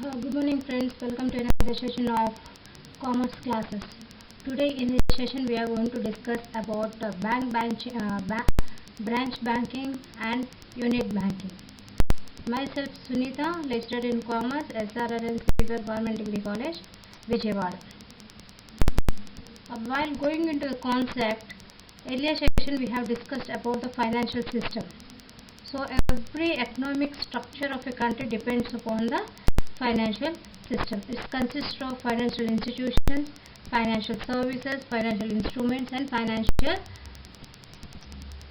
Good morning friends, welcome to another session of commerce classes. Today in this session we are going to discuss about branch banking and unit banking. Myself Sunita, lecturer in commerce, SRRN Government Degree College, Vijayawada. While going into the concept, earlier session we have discussed about the financial system. So every economic structure of a country depends upon the financial system. It consists of financial institutions, financial services, financial instruments and financial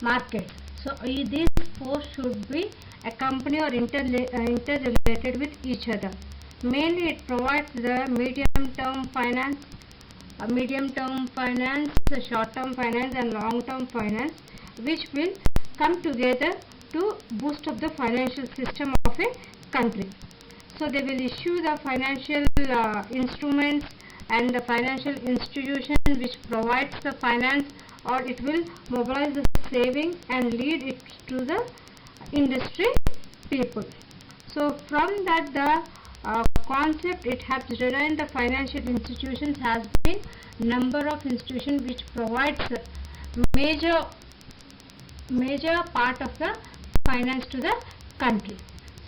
markets. So these four should be accompanied or interrelated with each other. Mainly it provides the medium-term finance, the short-term finance and long-term finance, which will come together to boost up the financial system of a country. So they will issue the financial instruments and the financial institution which provides the finance, or it will mobilize the saving and lead it to the industry people. So from that the concept it has designed the financial institutions has been number of institutions which provides major part of the finance to the country.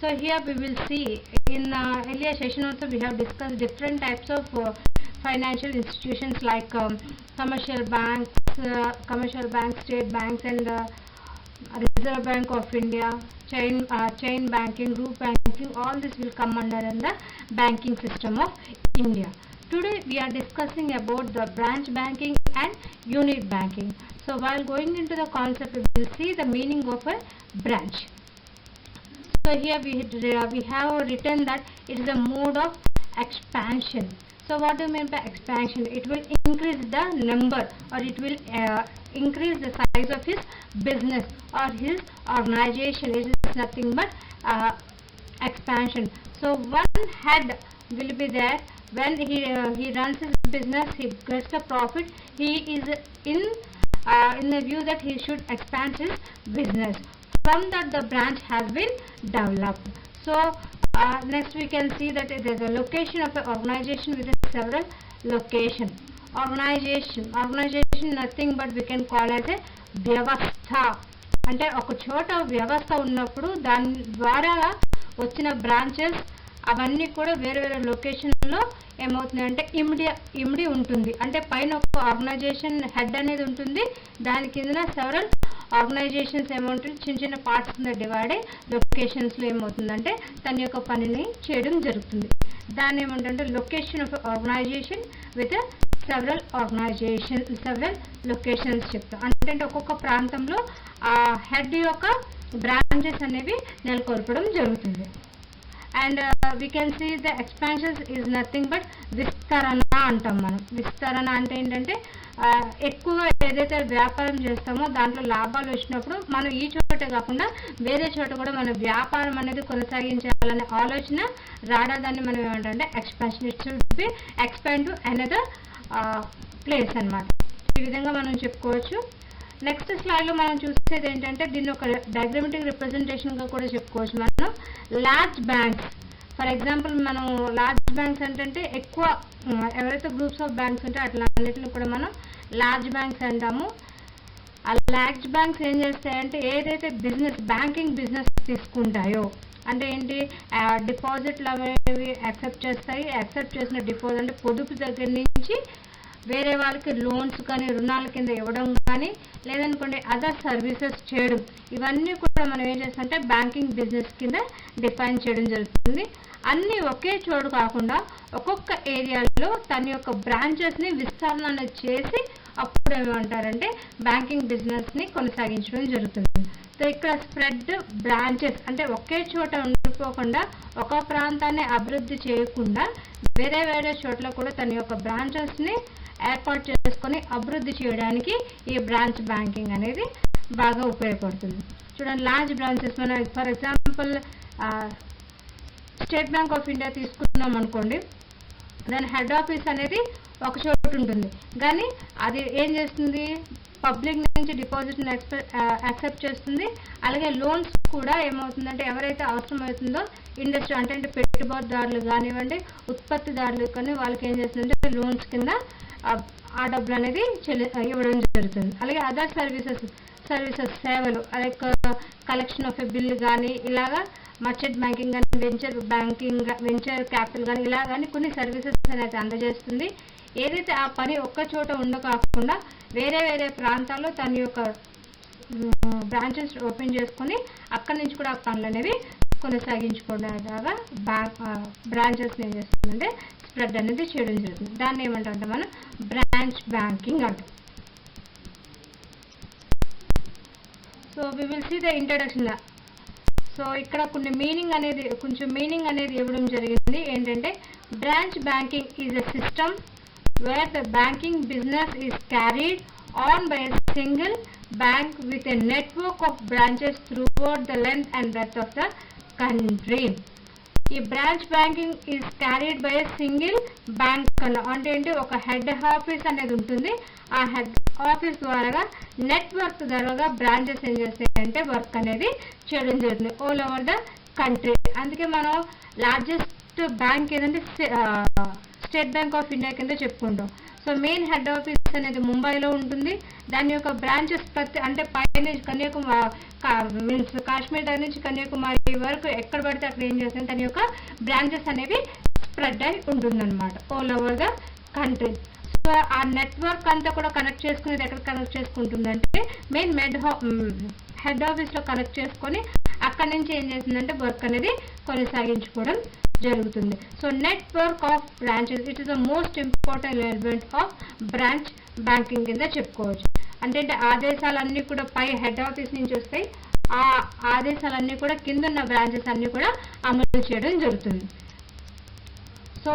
So here we will see in earlier session also we have discussed different types of financial institutions like commercial banks, state banks and Reserve Bank of India, chain banking, group banking, all this will come under in the banking system of India. Today we are discussing about the branch banking and unit banking. So while going into the concept we will see the meaning of a branch. So here we have written that it is a mode of expansion. So what do you mean by expansion? It will increase the number, or it will increase the size of his business or his organization. It is nothing but expansion. So one head will be there. When he runs his business, he gets the profit. He is in the view that he should expand his business. From that the branch has been developed. So next we can see that it is a location of an organization with several location. Organization nothing but we can call as a వ్యవస్థ. అంటే ఒక చోట వ్యవస్థ ఉన్నప్పుడు దాని ద్వారా వచ్చిన branches అవన్నీ కూడా వేరే వేరే లొకేషన్లో ఏమవుతుంది అంటే ఇమిడి ఉంటుంది. అంటే పైన ఒక ఆర్గనైజేషన్ హెడ్ అనేది ఉంటుంది, దాని కింద సెవరల్ ఆర్గనైజేషన్స్ ఏమవుతుంది చిన్న చిన్న పార్ట్స్ కింద డివైడ్ అయ్యి లొకేషన్స్లో ఏమవుతుందంటే తన యొక్క పనిని చేయడం జరుగుతుంది. దాన్ని ఏమంటే location of organisation with several locations చెప్తాం. అంటే ఒక్కొక్క ప్రాంతంలో ఆ హెడ్ యొక్క బ్రాంచెస్ అనేవి నెలకొల్పడం జరుగుతుంది. And we can see the expansions is nothing but విస్తరణ అంటాం మనం. విస్తరణ అంటే ఏంటంటే ఎక్కువగా ఏదైతే వ్యాపారం చేస్తామో దాంట్లో లాభాలు వచ్చినప్పుడు మనం ఈ చోట కాకుండా వేరే చోట కూడా మన వ్యాపారం అనేది కొనసాగించాలనే ఆలోచన రావడాన్ని మనం ఏమంటే expansion. It should be expand to another place అన్నమాట. ఈ విధంగా మనం చెప్పుకోవచ్చు. నెక్స్ట్ స్లైడ్లో మనం చూసేది ఏంటంటే దీన్ని ఒక డయాగ్రమాటిక్ రిప్రజెంటేషన్గా కూడా చెప్పుకోవచ్చు. మనం లార్జ్ బ్యాంక్స్, ఫర్ ఎగ్జాంపుల్ మనం లార్జ్ బ్యాంక్స్ అంటే ఎక్కువ ఎవరైతే గ్రూప్స్ ఆఫ్ బ్యాంక్స్ ఉంటే అట్లా అన్నిటిని కూడా మనం లార్జ్ బ్యాంక్స్ అంటాము. ఆ లార్జ్ బ్యాంక్స్ ఏం చేస్తాయంటే ఏదైతే బ్యాంకింగ్ బిజినెస్ తీసుకుంటాయో అంటే ఏంటి డిపాజిట్లు అనేవి యాక్సెప్ట్ చేస్తాయి. యాక్సెప్ట్ చేసిన డిపాజిట్ అంటే పొదుపు దగ్గర నుంచి వేరే వాళ్ళకి లోన్స్ కానీ రుణాల కింద ఇవ్వడం కానీ లేదనుకోండి అదర్ సర్వీసెస్ చేయడం, ఇవన్నీ కూడా మనం ఏం చేస్తామంటే బ్యాంకింగ్ బిజినెస్ కింద డిఫైన్ చేయడం జరుగుతుంది. అన్నీ ఒకే చోటు కాకుండా ఒక్కొక్క ఏరియాలో తన యొక్క బ్రాంచెస్ని విస్తరణ చేసి అప్పుడు ఏమంటారంటే బ్యాంకింగ్ బిజినెస్ని కొనసాగించడం జరుగుతుంది. సో ఇక్కడ స్ప్రెడ్ బ్రాంచెస్ అంటే ఒకే చోట ఉండిపోకుండా ఒక ప్రాంతాన్ని అభివృద్ధి చేయకుండా వేరే వేరే చోట్ల కూడా తన యొక్క బ్రాంచెస్ని ఏర్పాటు చేసుకొని అభివృద్ధి చేయడానికి ఈ బ్రాంచ్ బ్యాంకింగ్ అనేది బాగా ఉపయోగపడుతుంది. చూడండి లార్జ్ బ్రాంచెస్ మనం for example state bank of India తీసుకున్నాం అనుకోండి, దాని హెడ్ ఆఫీస్ అనేది ఒక చోటు ఉంటుంది కానీ అది ఏం చేస్తుంది పబ్లిక్ నుంచి డిపాజిట్ని యాక్సెప్ట్ చేస్తుంది. అలాగే లోన్స్ కూడా ఏమవుతుందంటే ఎవరైతే అవసరం అవుతుందో ఇండస్ట్రీ అంటే పెట్టుబడిదారులు కానివ్వండి, ఉత్పత్తిదారులు కానీ వాళ్ళకి ఏం చేస్తుందంటే లోన్స్ కింద ఆ డబ్బులు అనేది ఇవ్వడం జరుగుతుంది. అలాగే అదర్ సర్వీసెస్ సేవలు like collection of a bill కానీ ఇలాగా మర్చెంట్ బ్యాంకింగ్ కానీ వెంచర్ క్యాపిటల్ కానీ ఇలా కానీ కొన్ని సర్వీసెస్ అనేది అందజేస్తుంది. ఏదైతే ఆ పని ఒక్క చోట ఉండకాకుండా వేరే ప్రాంతాల్లో తన యొక్క బ్రాంచెస్ ఓపెన్ చేసుకొని అక్కడి నుంచి కూడా ఆ పనులు అనేవి కొనసాగించుకునేలాగా బ్రాంచెస్ ఏం చేస్తుందంటే స్ప్రెడ్ అనేది చేయడం జరుగుతుంది. దాన్ని ఏమంటామంటే మనం బ్రాంచ్ బ్యాంకింగ్ అంటాం. So we will see the introduction. So ఇక్కడ కొంచెం మీనింగ్ అనేది ఇవ్వడం జరిగింది. ఏంటంటే branch banking is a system where the banking business is carried on by a single bank with a network of branches throughout the length and breadth of the country. ఈ branch banking is carried by a single bank అంటే ఏంటి, ఒక head office అనేది ఉంటుంది. ఆ head office ద్వారా network ద్వారా branches ఏం చేస్తాయంటే వర్క్ అనేది చేయడం జరుగుతుంది ఆల్ ఓవర్ ద కంట్రీ. అందుకే మనం లార్జెస్ట్ బ్యాంక్ ఏదంటే స్టేట్ బ్యాంక్ ఆఫ్ ఇండియా కింద చెప్పుకుంటాం. సో మెయిన్ హెడ్ ఆఫీస్ అనేది ముంబైలో ఉంటుంది. దాని యొక్క బ్రాంచెస్ అంటే పైన మీన్స్ కాశ్మీర్ దగ్గర నుంచి కన్యాకుమారి వరకు ఎక్కడ పడితే అక్కడ ఏం చేస్తుంది దాని యొక్క బ్రాంచెస్ అనేవి స్ప్రెడ్ అయి ఉంటుందన్నమాట all over the country. So ఆ నెట్వర్క్ అంతా కూడా కనెక్ట్ చేసుకునేది ఎక్కడ కనెక్ట్ చేసుకుంటుందంటే మెయిన్ హెడ్ ఆఫీస్లో కనెక్ట్ చేసుకొని అక్కడి నుంచి ఏం చేస్తుందంటే వర్క్ అనేది కొనసాగించుకోవడం జరుగుతుంది. So network of branches it is the most important element of branch banking కింద చెప్పుకోవచ్చు. అంటే ఆదేశాలన్నీ కూడా పై హెడ్ ఆఫీస్ నుంచి వస్తాయి. ఆ ఆదేశాలన్నీ కూడా కింద ఉన్న బ్రాంచెస్ అన్నీ కూడా అమలు చేయడం జరుగుతుంది. సో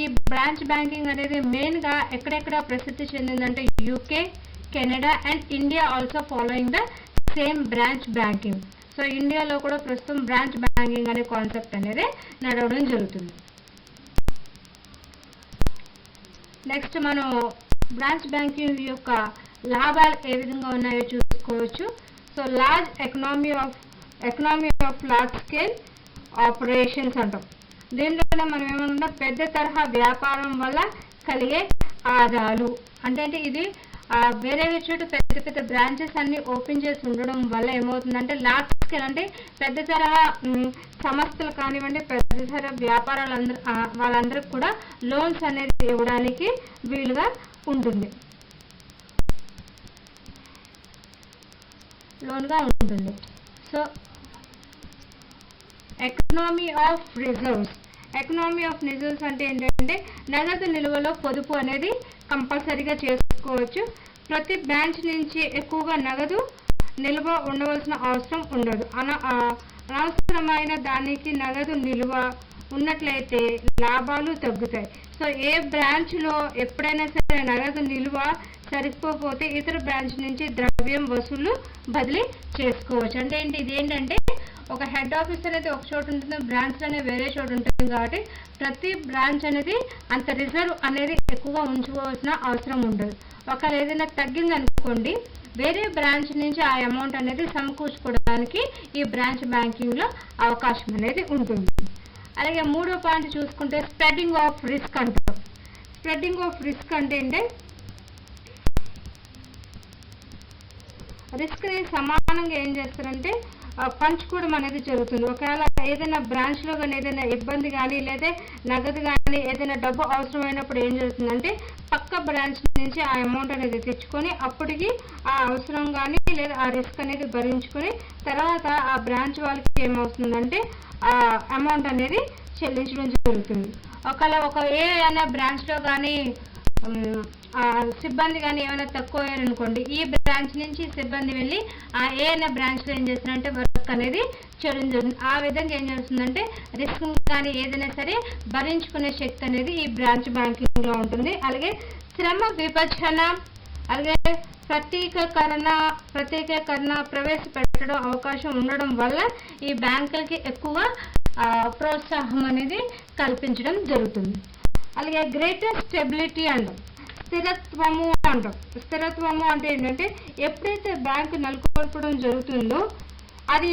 ఈ బ్రాంచ్ బ్యాంకింగ్ అనేది మెయిన్గా ఎక్కడెక్కడ ప్రసిద్ధి చెందిందంటే UK, Canada and India also following the same branch banking. So ఇండియాలో కూడా ప్రస్తుతం బ్రాంచ్ బ్యాంకింగ్ అనే కాన్సెప్ట్ అనేది నడవడం జరుగుతుంది. నెక్స్ట్ మనం బ్రాంచ్ బ్యాంకింగ్ యొక్క లాభాలు ఏ విధంగా ఉన్నాయో చూసుకోవచ్చు. So large economy of large scale operations అంటాం. దీంట్లో మనం ఏమన్నా పెద్ద తరహా వ్యాపారం వల్ల కలిగే ఆదాయాలు అంటే ఇది వేరే చోట పెద్ద బ్రాంచెస్ అన్ని ఓపెన్ చేసి ఉండడం వల్ల ఏమవుతుందంటే లార్జ్ స్కేల్ అంటే పెద్ద తరహా సంస్థలు కానివ్వండి, పెద్ద తరహా వ్యాపారాలు వాళ్ళందరికీ కూడా లోన్స్ అనేది ఇవ్వడానికి వీలుగా ఉంటుంది. సో ఎకనామీ ఆఫ్ రిజర్వ్స్ అంటే ఏంటంటే నగదు నిల్వలో పొదుపు అనేది కంపల్సరీగా చేసుకోవచ్చు. ప్రతి బ్రాంచ్ నుంచి ఎక్కువగా నగదు నిల్వ ఉండవలసిన అవసరం ఉండదు. అనవసరమైన దానికి నగదు నిల్వ ఉన్నట్లయితే లాభాలు తగ్గుతాయి. సో ఏ బ్రాంచ్లో ఎప్పుడైనా సరే నగదు నిల్వ సరిపోతే ఇతర బ్రాంచ్ నుంచి ద్రవ్యం వసూలు బదిలీ చేసుకోవచ్చు. అంటే ఇది ఏంటంటే ఒక హెడ్ ఆఫీస్ అనేది ఒక చోట ఉంటుంది, బ్రాంచ్ అనేది వేరే చోట ఉంటుంది. కాబట్టి ప్రతి బ్రాంచ్ అనేది అంత రిజర్వ్ అనేది ఎక్కువగా ఉంచుకోవాల్సిన అవసరం ఉండదు. ఒకవేళ ఏదైనా తగ్గింది అనుకోండి, వేరే బ్రాంచ్ నుంచి ఆ అమౌంట్ అనేది సమకూర్చుకోవడానికి ఈ బ్రాంచ్ బ్యాంకింగ్లో అవకాశం అనేది ఉంటుంది. అలాగే మూడో పాయింట్ చూసుకుంటే స్ప్రెడ్డింగ్ ఆఫ్ రిస్క్ అంటారు. స్ప్రెడ్డింగ్ ఆఫ్ రిస్క్ అంటే రిస్క్ని సమానంగా ఏం చేస్తారంటే పంచుకోవడం అనేది జరుగుతుంది. ఒకవేళ ఏదైనా బ్రాంచ్లో కానీ ఏదైనా ఇబ్బంది కానీ లేదా నగదు కానీ ఏదైనా డబ్బు అవసరమైనప్పుడు ఏం జరుగుతుందంటే పక్క బ్రాంచ్ నుంచి ఆ అమౌంట్ అనేది తెచ్చుకొని అప్పటికి ఆ అవసరం కానీ లేదా ఆ రిస్క్ అనేది భరించుకొని తర్వాత ఆ బ్రాంచ్ వాళ్ళకి ఏమవుతుందంటే ఆ అమౌంట్ అనేది చెల్లించడం జరుగుతుంది. ఒకవేళ ఏదైనా బ్రాంచ్లో కానీ సిబ్బంది కానీ ఏమైనా తక్కువ అయ్యారనుకోండి, ఈ బ్రాంచ్ నుంచి సిబ్బంది వెళ్ళి ఆ ఏదైనా బ్రాంచ్లో ఏం చేస్తున్నారంటే వర్క్ అనేది చేయడం జరుగుతుంది. ఆ విధంగా ఏం చేస్తుందంటే రిస్క్ కానీ ఏదైనా సరే భరించుకునే శక్తి అనేది ఈ బ్రాంచ్ బ్యాంకింగ్లో ఉంటుంది. అలాగే శ్రమ విభజన అలాగే ప్రత్యేకీకరణ ప్రవేశపెట్టడం అవకాశం ఉండడం వల్ల ఈ బ్యాంకులకి ఎక్కువ ప్రోత్సాహం అనేది కల్పించడం జరుగుతుంది. అలాగే గ్రేటర్ స్టెబిలిటీ అంటాం. స్థిరత్వము అంటాం. స్థిరత్వము అంటే ఏంటంటే ఎప్పుడైతే బ్యాంకు నెలకొల్పడం జరుగుతుందో అది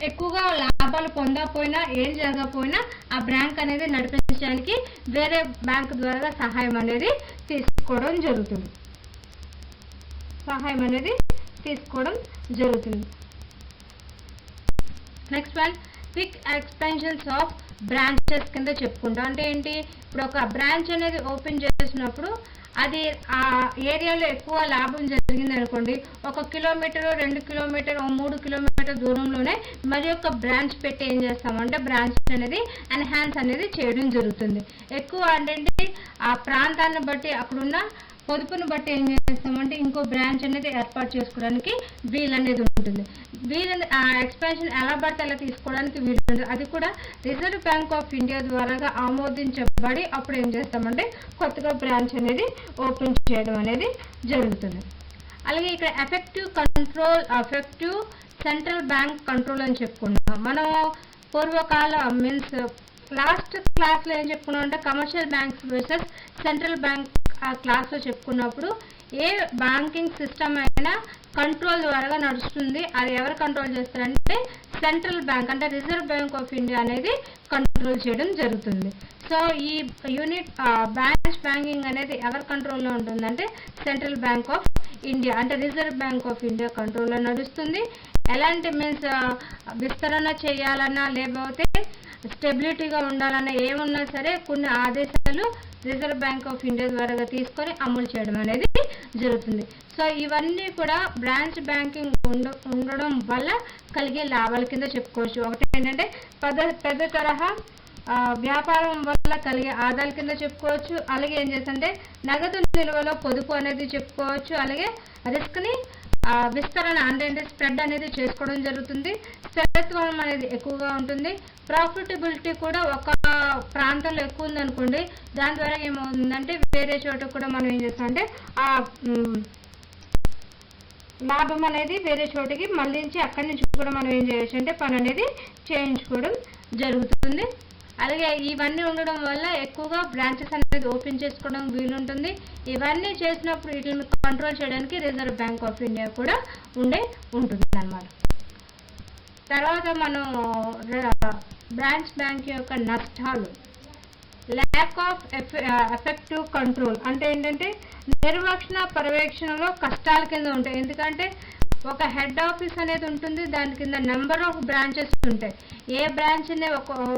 ఎక్కువగా లాభాలు పొందకపోయినా ఏం జరగకపోయినా ఆ బ్యాంక్ అనేది నడిపించడానికి వేరే బ్యాంకు ద్వారా సహాయం అనేది తీసుకోవడం జరుగుతుంది. Next one quick expansions of branches కింద చెప్పుకుంటాం. అంటే ఏంటి, ఇప్పుడు ఒక బ్రాంచ్ అనేది ఓపెన్ చేసినప్పుడు అది ఆ ఏరియాలో ఎక్కువ లాభం జరిగింది అనుకోండి, 1 కిలోమీటర్ 2 కిలోమీటర్ 3 కిలోమీటర్ దూరంలోనే మరి ఒక బ్రాంచ్ పెట్టి ఏం చేస్తామంటే బ్రాంచ్ అనేది ఎన్హాన్స్ అనేది చేయడం జరుగుతుంది. ఎక్కువ అంటే ఆ ప్రాంతాన్ని బట్టి అక్కడున్న పొదుపును బట్టి ఏం చేస్తామంటే ఇంకో బ్రాంచ్ అనేది ఏర్పాటు చేసుకోవడానికి వీలు అనేది ఉంటుంది. ఆ ఎక్స్పాన్షన్ ఎలా పడితే అలా తీసుకోవడానికి వీలు ఉంటుంది. అది కూడా రిజర్వ్ బ్యాంక్ ఆఫ్ ఇండియా ద్వారా ఆమోదించబడి అప్పుడు ఏం చేస్తామంటే కొత్తగా బ్రాంచ్ అనేది ఓపెన్ చేయడం అనేది జరుగుతుంది. అలాగే ఇక్కడ ఎఫెక్టివ్ సెంట్రల్ బ్యాంక్ కంట్రోల్ అని చెప్పుకున్నాం. మనం పూర్వకాల మీన్స్ లాస్ట్ క్లాస్లో ఏం చెప్పుకున్నాం అంటే commercial banks versus central bank ఆ క్లాస్లో చెప్పుకున్నప్పుడు ఏ బ్యాంకింగ్ సిస్టమ్ అయినా కంట్రోల్ ద్వారా నడుస్తుంది. అది ఎవరు కంట్రోల్ చేస్తారంటే సెంట్రల్ బ్యాంక్ అంటే రిజర్వ్ బ్యాంక్ ఆఫ్ ఇండియా అనేది కంట్రోల్ చేయడం జరుగుతుంది. సో ఈ యూనిట్ బ్రాంచ్ బ్యాంకింగ్ అనేది ఎవరి కంట్రోల్లో ఉంటుందంటే సెంట్రల్ బ్యాంక్ ఆఫ్ ఇండియా అంటే రిజర్వ్ బ్యాంక్ ఆఫ్ ఇండియా కంట్రోల్లో నడుస్తుంది. ఎలాంటి మీన్స్ విస్తరణ చేయాలన్నా లేకపోతే స్టెబిలిటీగా ఉండాలన్నా ఏమున్నా సరే కొన్ని ఆదేశాలు రిజర్వ్ బ్యాంక్ ఆఫ్ ఇండియా ద్వారా తీసుకొని అమలు చేయడం అనేది జరుగుతుంది. సో ఇవన్నీ కూడా బ్రాంచ్ బ్యాంకింగ్ ఉండడం వల్ల కలిగే లాభాల కింద చెప్పుకోవచ్చు. ఒకటి ఏంటంటే పెద్ద తరహా వ్యాపారం వల్ల కలిగే ఆదాయాల కింద చెప్పుకోవచ్చు. అలాగే ఏం చేస్తుంటే నగదు నిల్వలో పొదుపు అనేది చెప్పుకోవచ్చు. అలాగే రిస్క్ని విస్తరణ అంటే స్ప్రెడ్ అనేది చేసుకోవడం జరుగుతుంది. స్థిరత్వం అనేది ఎక్కువగా ఉంటుంది. ప్రాఫిటబిలిటీ కూడా ఒక ప్రాంతంలో ఎక్కువ ఉందనుకోండి, దాని ద్వారా ఏమవుతుందంటే వేరే చోట కూడా మనం ఏం చేస్తామంటే ఆ లాభం అనేది వేరే చోటికి మళ్ళించి అక్కడి నుంచి కూడా మనం ఏం చేయొచ్చు అంటే పని అనేది చేయించుకోవడం జరుగుతుంది. అలాగే ఇవన్నీ ఉండడం వల్ల ఎక్కువగా బ్రాంచెస్ అనేది ఓపెన్ చేసుకోవడం వీలుంటుంది. ఇవన్నీ చేసినప్పుడు వీటిని కంట్రోల్ చేయడానికి రిజర్వ్ బ్యాంక్ ఆఫ్ ఇండియా కూడా ఉంటుంది అన్నమాట. తర్వాత మనం బ్రాంచ్ బ్యాంక్ యొక్క నష్టాలు, ల్యాక్ ఆఫ్ ఎఫెక్టివ్ కంట్రోల్ అంటే ఏంటంటే నిర్వహణ పర్యవేక్షణలో కష్టాల కింద ఉంటాయి. ఎందుకంటే ఒక హెడ్ ఆఫీస్ అనేది ఉంటుంది, దాని కింద నెంబర్ ఆఫ్ బ్రాంచెస్ ఉంటాయి. ఏ బ్రాంచ్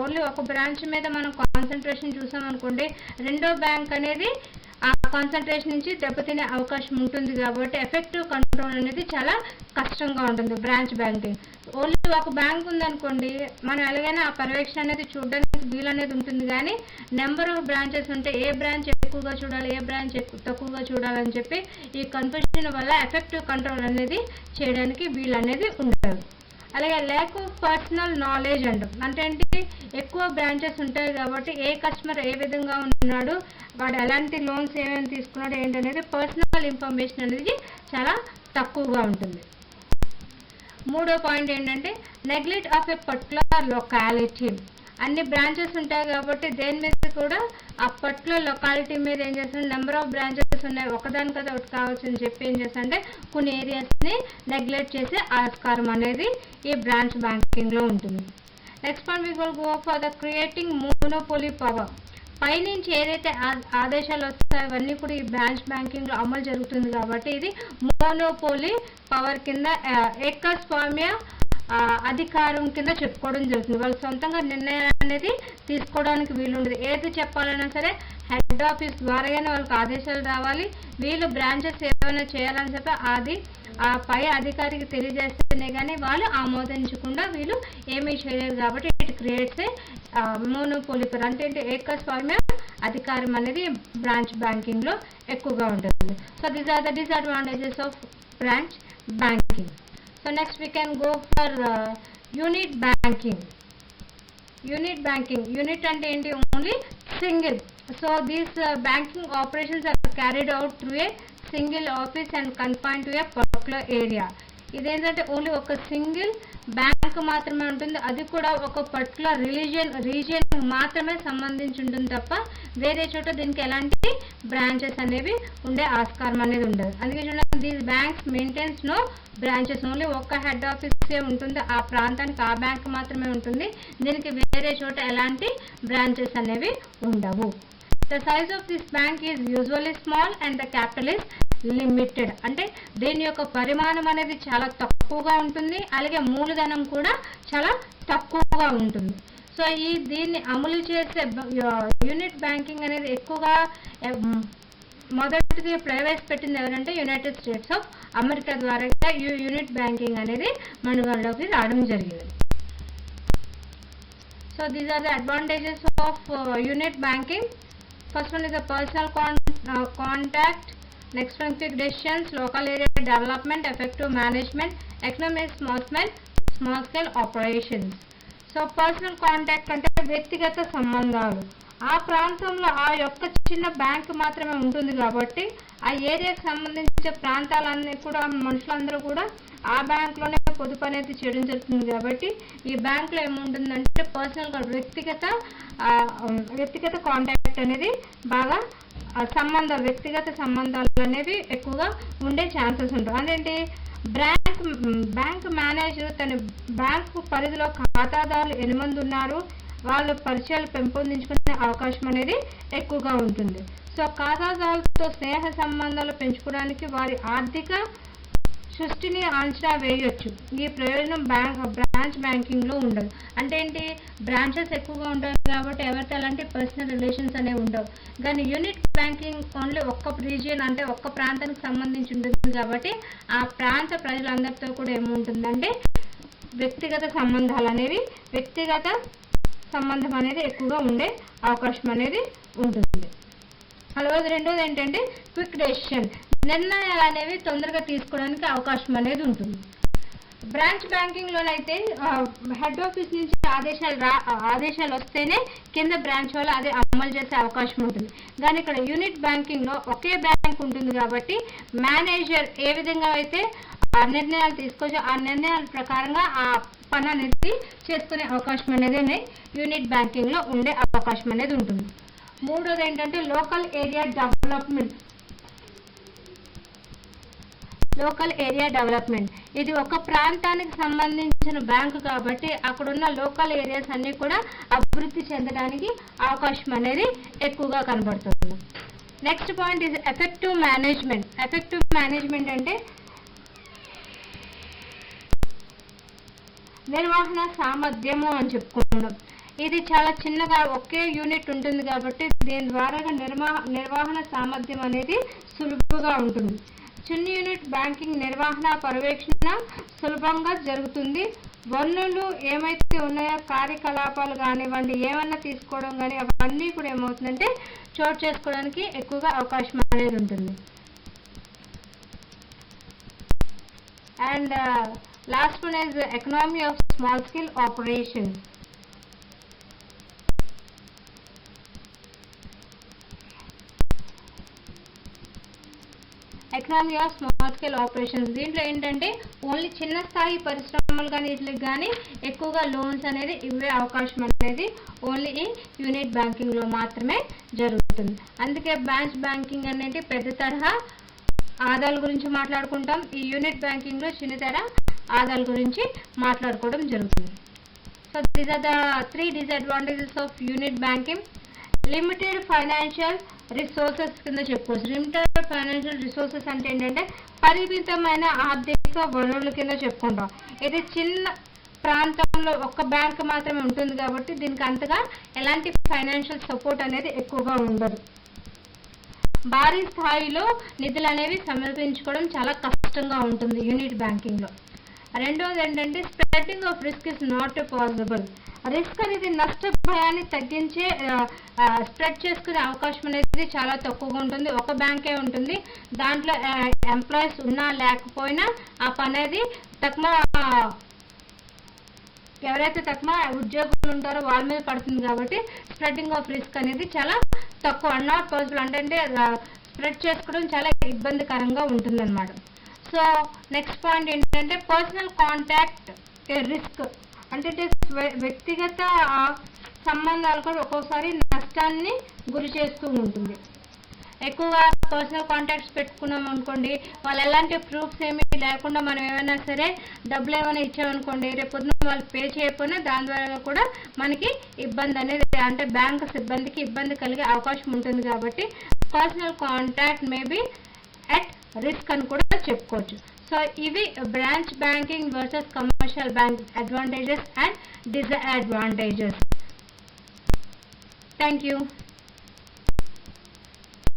ఓన్లీ ఒక బ్రాంచ్ మీద మనం కాన్సన్ట్రేషన్ చూసామనుకోండి, రెండో బ్యాంక్ అనేది ఆ కాన్సన్ట్రేషన్ నుంచి దెబ్బతినే అవకాశం ఉంటుంది. కాబట్టి ఎఫెక్టివ్ కంట్రోల్ అనేది చాలా కష్టంగా ఉంటుంది బ్రాంచ్ బ్యాంకింగ్. ఓన్లీ ఒక బ్యాంక్ ఉందనుకోండి, మనం ఎలాగైనా ఆ పర్యవేక్షణ అనేది చూడడానికి వీలు అనేది ఉంటుంది. కానీ నెంబర్ ఆఫ్ బ్రాంచెస్ ఉంటే ఏ బ్రాంచ్ ఎక్కువగా చూడాలి ఏ బ్రాంచ్ తక్కువగా చూడాలని చెప్పి ఈ కన్ఫ్యూజన్ వల్ల ఎఫెక్టివ్ కంట్రోల్ అనేది చేయడానికి వీలు అనేది ఉండదు. అలాగే ల్యాక్ ఆఫ్ పర్సనల్ నాలెడ్జ్ అంటాం. అంటే ఎక్కువ బ్రాంచెస్ ఉంటాయి కాబట్టి ఏ కస్టమర్ ఏ విధంగా ఉన్నాడు, వాడు ఎలాంటి లోన్స్ ఏమేమి తీసుకున్నాడు ఏంటనేది పర్సనల్ ఇన్ఫర్మేషన్ అనేది చాలా తక్కువగా ఉంటుంది. మూడో పాయింట్ ఏంటంటే neglect of a particular locality. అన్ని బ్రాంచెస్ ఉంటాయి కాబట్టి దేని మీద కూడా ఆ పర్టికులర్ లొకాలిటీ మీద ఏం చేస్తాం, నెంబర్ ఆఫ్ బ్రాంచెస్ ఉన్నాయి, ఒకదాని కదా ఒకటి కావచ్చు అని చెప్పి ఏం చేస్తామంటే కొన్ని ఏరియాస్ని నెగ్లెక్ట్ చేసే ఆస్కారం అనేది ఈ బ్రాంచ్ బ్యాంకింగ్లో ఉంటుంది. Next point we will go for the creating monopoly power. పైనుంచి ఏదైతే ఆదేశాలు వస్తాయో అవన్నీ కూడా ఈ బ్రాంచ్ బ్యాంకింగ్లో అమలు జరుగుతుంది కాబట్టి ఇది మోనోపోలీ పవర్ కింద ఏకస్వామ్య అధికారం కింద చెప్పుకోవడం జరుగుతుంది. వాళ్ళు సొంతంగా నిర్ణయాలు అనేది తీసుకోవడానికి వీలుండదు. ఏది చెప్పాలన్నా సరే హెడ్ ఆఫీస్ ద్వారాగానే వాళ్ళకి ఆదేశాలు రావాలి. వీళ్ళు బ్రాంచెస్ ఏమైనా చేయాలని చెప్పి అది ఆ పై అధికారికి తెలియజేస్తేనే కానీ వాళ్ళు ఆమోదించకుండా వీళ్ళు ఏమీ చేయలేరు. కాబట్టి ఇట్ క్రియేట్స్ మోనోపోలీ పవర్ అంటే ఏకస్వామ్య అధికారం అనేది బ్రాంచ్ బ్యాంకింగ్లో ఎక్కువగా ఉంటుంది. So these are the disadvantages of branch banking. So next we can go for unit banking. Unit ante enti only single. So these banking operations are carried out through a single office and confined to a particular area. ఇదేంటంటే only ఒక single bank మాత్రమే ఉంటుంది, అది కూడా ఒక particular region మాత్రమే సంబంధించి ఉంటుంది తప్ప వేరే చోట దీనికి ఎలాంటి బ్రాంచెస్ అనేవి ఉండే ఆస్కారం అనేది ఉండదు. అందుకే చూడండి, these banks maintains no branches, only ఒక్క హెడ్ ఆఫీసే ఉంటుంది, ఆ ప్రాంతానికి ఆ బ్యాంక్ మాత్రమే ఉంటుంది, దీనికి వేరే చోట ఎలాంటి బ్రాంచెస్ అనేవి ఉండవు. The size of this bank is usually small and the capital is limited. అంటే దీని యొక్క పరిమాణం అనేది చాలా తక్కువగా ఉంటుంది, అలాగే మూలధనం కూడా చాలా తక్కువగా ఉంటుంది. సో దీన్ని అమలు చేసే యూనిట్ బ్యాంకింగ్ అనేది ఎక్కువగా మొదటిది ప్రవేశపెట్టింది ఎవరంటే యునైటెడ్ స్టేట్స్ ఆఫ్ అమెరికా ద్వారా యూనిట్ బ్యాంకింగ్ అనేది మనుగడలోకి రావడం జరిగింది. So these are the advantages of unit banking. First one is the personal contact, next one quick decisions, local area development, effective management, economic small scale operations. So personal contact అంటే వ్యక్తిగత సంబంధాలు, ఆ ప్రాంతంలో ఆ యొక్క చిన్న బ్యాంక్ మాత్రమే ఉంటుంది కాబట్టి ఆ ఏరియాకి సంబంధించిన ప్రాంతాలన్నీ కూడా మనుషులందరూ కూడా ఆ బ్యాంక్లోనే పొదుపు అనేది చేయడం జరుగుతుంది. కాబట్టి ఈ బ్యాంక్లో ఏముంటుందంటే పర్సనల్ వ్యక్తిగత కాంటాక్ట్ అనేది బాగా వ్యక్తిగత సంబంధాలు అనేవి ఎక్కువగా ఉండే ఛాన్సెస్ ఉంటాయి. అదేంటి, బ్యాంక్ మేనేజర్ తన బ్యాంకు పరిధిలో ఖాతాదారులు 8 మంది ఉన్నారు, వాళ్ళ పరిచయాలు పెంపొందించుకునే అవకాశం అనేది ఎక్కువగా ఉంటుంది. సో ఖాతాదారులతో స్నేహ సంబంధాలు పెంచుకోవడానికి వారి ఆర్థిక సృష్టిని అంచనా వేయొచ్చు. ఈ ప్రయోజనం బ్రాంచ్ బ్యాంకింగ్లో ఉండదు. అంటే ఏంటి, బ్రాంచెస్ ఎక్కువగా ఉంటాయి కాబట్టి ఎవరితో అలాంటి పర్సనల్ రిలేషన్స్ అనేవి ఉండవు. కానీ యూనిట్ బ్యాంకింగ్ ఓన్లీ ఒక్క రీజియన్ అంటే ఒక్క ప్రాంతానికి సంబంధించి ఉంటుంది కాబట్టి ఆ ప్రాంత ప్రజలందరితో కూడా ఏముంటుందంటే వ్యక్తిగత సంబంధం అనేది ఎక్కువగా ఉండే అవకాశం అనేది ఉంటుంది. అలాగే రెండోది ఏంటంటే క్విక్ డెసిషన్, నిర్ణయాలు అనేవి తొందరగా తీసుకోవడానికి అవకాశం అనేది ఉంటుంది. బ్రాంచ్ బ్యాంకింగ్లోనైతే హెడ్ ఆఫీస్ నుంచి ఆదేశాలు వస్తేనే కింద బ్రాంచ్ వాళ్ళు అదే అమలు చేసే అవకాశం ఉంటుంది. కానీ ఇక్కడ యూనిట్ బ్యాంకింగ్లో ఒకే బ్యాంక్ ఉంటుంది కాబట్టి మేనేజర్ ఏ విధంగా అయితే ఆ నిర్ణయాలు తీసుకోవచ్చు, ఆ నిర్ణయాల ప్రకారంగా ఆ పని అనేది చేసుకునే అవకాశం అనేది యూనిట్ బ్యాంకింగ్లో ఉండే అవకాశం అనేది ఉంటుంది. మూడోది ఏంటంటే లోకల్ ఏరియా డెవలప్మెంట్. ఇది ఒక ప్రాంతానికి సంబంధించిన బ్యాంకు కాబట్టి అక్కడున్న లోకల్ ఏరియాస్ అన్నీ కూడా అభివృద్ధి చెందడానికి అవకాశం అనేది ఎక్కువగా కనబడుతుంది. నెక్స్ట్ పాయింట్ ఇది ఎఫెక్టివ్ మేనేజ్మెంట్ అంటే నిర్వహణ సామర్థ్యము అని చెప్పుకుంటున్నాం. ఇది చాలా చిన్నగా ఒకే యూనిట్ ఉంటుంది కాబట్టి దీని ద్వారా నిర్వహణ సామర్థ్యం అనేది సులువుగా ఉంటుంది. చిన్న యూనిట్ బ్యాంకింగ్ నిర్వహణ పర్యవేక్షణ సులభంగా జరుగుతుంది. వనరులు ఏమైతే ఉన్నాయో కార్యకలాపాలు కానివ్వండి, ఏమన్నా తీసుకోవడం కానీ అవన్నీ కూడా ఏమవుతుందంటే చోటు చేసుకోవడానికి ఎక్కువగా అవకాశం అనేది ఉంటుంది. And last one is economy of small scale operations. Economy of small scale operations దీంట్లో ఏంటంటే ఓన్లీ చిన్న స్థాయి పరిశ్రమలు కానీ వీటికి కానీ ఎక్కువగా లోన్స్ అనేది ఇవ్వే అవకాశం అనేది ఓన్లీ ఈ యూనిట్ బ్యాంకింగ్లో మాత్రమే జరుగుతుంది. అందుకే బ్రాంచ్ బ్యాంకింగ్ అనేది పెద్ద తరహా ఆదాయాల గురించి మాట్లాడుకుంటాం, ఈ యూనిట్ బ్యాంకింగ్లో చిన్నతర ఆదాయాల గురించి మాట్లాడుకోవడం జరుగుతుంది. So these are the 3 disadvantages of unit banking. Limited financial resources కింద చెప్పుకోవచ్చు. లిమిటెడ్ ఫైనాన్షియల్ రిసోర్సెస్ అంటే ఏంటంటే పరిమితమైన ఆర్థిక వనరుల కింద చెప్పుకుంటాం. ఇది చిన్న ప్రాంతంలో ఒక్క బ్యాంక్ మాత్రమే ఉంటుంది కాబట్టి దీనికి అంతగా ఎలాంటి ఫైనాన్షియల్ సపోర్ట్ అనేది ఎక్కువగా ఉండదు. భారీ స్థాయిలో నిధులు అనేవి సమర్పించుకోవడం చాలా కష్టంగా ఉంటుంది యూనిట్ బ్యాంకింగ్లో. రెండోది ఏంటంటే spreading of risk is not possible. Risk అనేది నష్ట భయాన్ని తగ్గించే స్ప్రెడ్ చేసుకునే అవకాశం అనేది చాలా తక్కువగా ఉంటుంది. ఒక బ్యాంకే ఉంటుంది, దాంట్లో ఎంప్లాయీస్ ఉన్నా లేకపోయినా ఆ పని అనేది ఎవరైతే తక్కువ ఉద్యోగులు ఉంటారో వాళ్ళ మీద పడుతుంది కాబట్టి స్ప్రెడ్డింగ్ ఆఫ్ రిస్క్ అనేది చాలా తక్కువ, నాట్ పాసిబుల్. అంటే స్ప్రెడ్ చేసుకోవడం చాలా ఇబ్బందికరంగా ఉంటుందన్నమాట. సో నెక్స్ట్ పాయింట్ ఏంటంటే పర్సనల్ కాంటాక్ట్ ఏ రిస్క్, అంటే వ్యక్తిగత సంబంధాలు కూడా ఒక్కోసారి నష్టాన్ని గురి చేస్తూ ఉంటుంది. ఎక్కువగా పర్సనల్ కాంటాక్ట్స్ పెట్టుకున్నాం అనుకోండి, వాళ్ళు ఎలాంటి ప్రూఫ్స్ ఏమీ లేకుండా మనం ఏమైనా సరే డబ్బులు ఏమైనా ఇచ్చామనుకోండి, రేపొద్దున వాళ్ళు పే చేయకపోయినా దాని ద్వారా కూడా మనకి ఇబ్బంది అనేది, అంటే బ్యాంకు సిబ్బందికి ఇబ్బంది కలిగే అవకాశం ఉంటుంది. కాబట్టి personal contact maybe at risk అని కూడా చెప్పుకోవచ్చు. సో ఇవి branch banking versus commercial bank advantages and disadvantages. Thank you.